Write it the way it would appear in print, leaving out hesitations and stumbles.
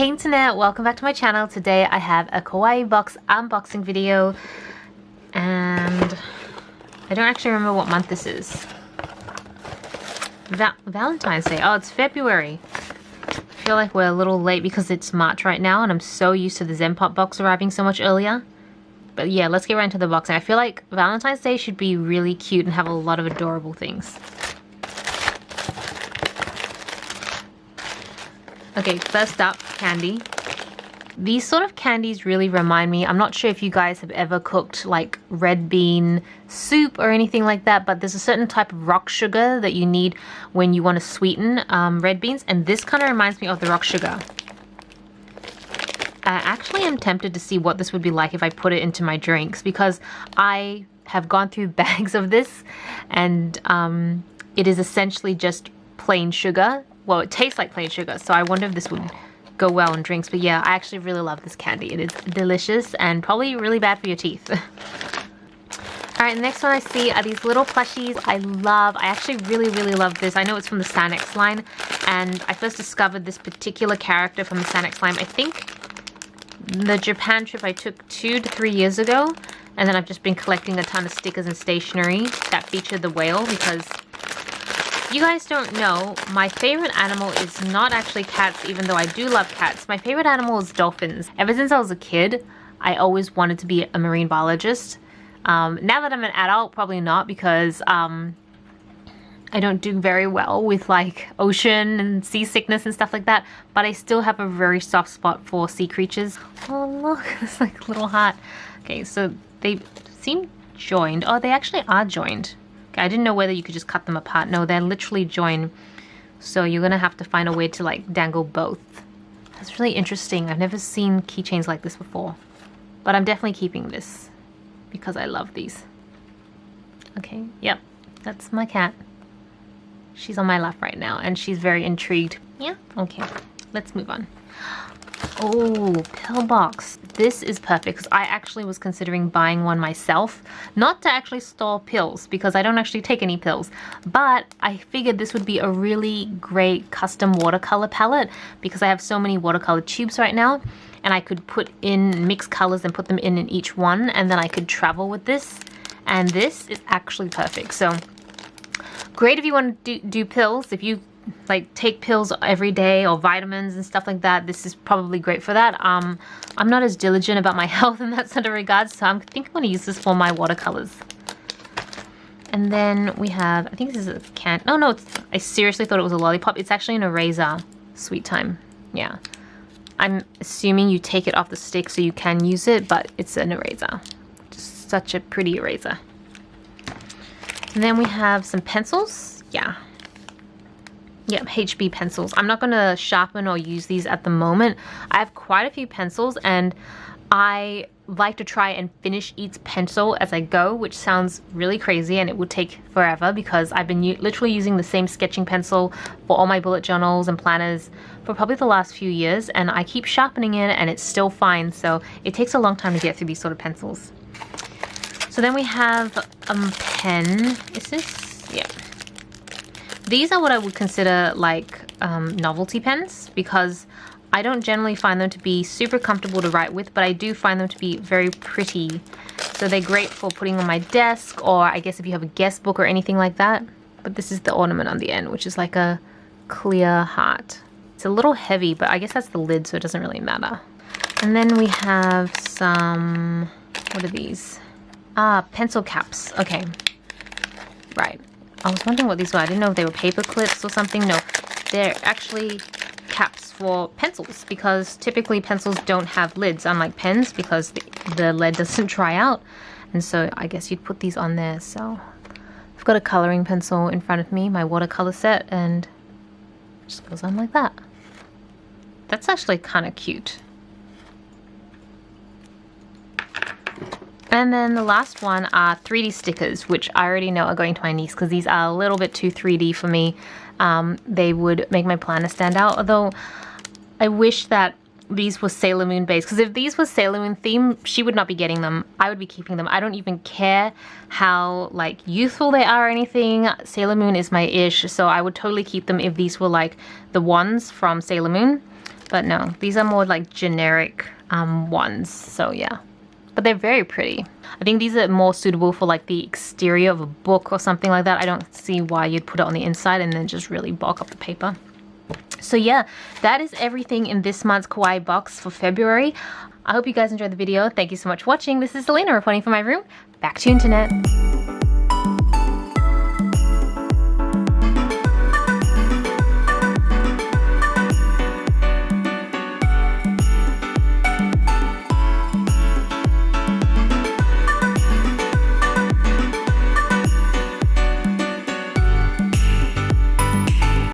Hey internet, welcome back to my channel. Today I have a kawaii box unboxing video and I don't actually remember what month this is. Valentine's Day. Oh, it's February. I feel like we're a little late because it's March right now and I'm so used to the Zenpop box arriving so much earlier. But yeah, let's get right into the boxing. I feel like Valentine's Day should be really cute and have a lot of adorable things. Okay, first up, candy. These sort of candies really remind me, I'm not sure if you guys have ever cooked like red bean soup or anything like that, but there's a certain type of rock sugar that you need when you want to sweeten red beans, and this kind of reminds me of the rock sugar. I actually am tempted to see what this would be like if I put it into my drinks, because I have gone through bags of this and it is essentially just plain sugar. Well, it tastes like plain sugar, so I wonder if this would go well in drinks. But yeah, I actually really love this candy. It is delicious and probably really bad for your teeth. Alright, the next one I see are these little plushies. I actually really love this. I know it's from the Sanex line, and I first discovered this particular character from the Sanex line, I think the Japan trip I took 2 to 3 years ago, and then I've just been collecting a ton of stickers and stationery that featured the whale, because you guys don't know, my favorite animal is not actually cats, even though I do love cats. My favorite animal is dolphins. Ever since I was a kid, I always wanted to be a marine biologist. Now that I'm an adult, probably not, because I don't do very well with like ocean and seasickness and stuff like that, but I still have a very soft spot for sea creatures. Oh look, it's like a little heart. Okay, so they seem joined. Oh, they actually are joined. Okay, I didn't know whether you could just cut them apart. No, they're literally joined. So you're gonna have to find a way to like dangle both. That's really interesting. I've never seen keychains like this before. But I'm definitely keeping this because I love these. Okay, yep, that's my cat. She's on my lap right now and she's very intrigued. Yeah, okay, let's move on. Oh, pill box. This is perfect because I actually was considering buying one myself. Not to actually store pills because I don't actually take any pills. But I figured this would be a really great custom watercolor palette because I have so many watercolor tubes right now. And I could put in mixed colors and put them in each one. And then I could travel with this. And this is actually perfect. So great if you want to do pills. If you like take pills every day or vitamins and stuff like that, this is probably great for that. I'm not as diligent about my health in that sort of regards, so I think I'm going to use this for my watercolors. And then we have, I think this is a can. Oh no, I seriously thought it was a lollipop. It's actually an eraser. Sweet time. Yeah. I'm assuming you take it off the stick so you can use it, but it's an eraser. Just such a pretty eraser. And then we have some pencils. Yeah. Yep, HB pencils. I'm not going to sharpen or use these at the moment. I have quite a few pencils and I like to try and finish each pencil as I go, which sounds really crazy and it would take forever because I've been literally using the same sketching pencil for all my bullet journals and planners for probably the last few years, and I keep sharpening it and it's still fine, so it takes a long time to get through these sort of pencils. So then we have a pen. Is this? Yeah. These are what I would consider like novelty pens because I don't generally find them to be super comfortable to write with, but I do find them to be very pretty. So they're great for putting on my desk, or I guess if you have a guest book or anything like that. But this is the ornament on the end, which is like a clear heart. It's a little heavy, but I guess that's the lid, so it doesn't really matter. And then we have some, what are these? Ah, pencil caps. Okay, right. I was wondering what these were. I didn't know if they were paper clips or something. No, they're actually caps for pencils because typically pencils don't have lids, unlike pens, because the lead doesn't dry out. And so I guess you'd put these on there. So I've got a coloring pencil in front of me, my watercolor set, and it just goes on like that. That's actually kind of cute. And then the last one are 3D stickers, which I already know are going to my niece because these are a little bit too 3D for me. They would make my planner stand out, although I wish that these were Sailor Moon based, because if these were Sailor Moon theme, she would not be getting them. I would be keeping them. I don't even care how like youthful they are or anything. Sailor Moon is my ish, so I would totally keep them if these were like the ones from Sailor Moon. But no, these are more like generic ones, so yeah. But they're very pretty. I think these are more suitable for like the exterior of a book or something like that. I don't see why you'd put it on the inside and then just really bulk up the paper. So yeah, that is everything in this month's Kawaii box for February. I hope you guys enjoyed the video. Thank you so much for watching. This is Selena reporting from my room. Back to you, internet.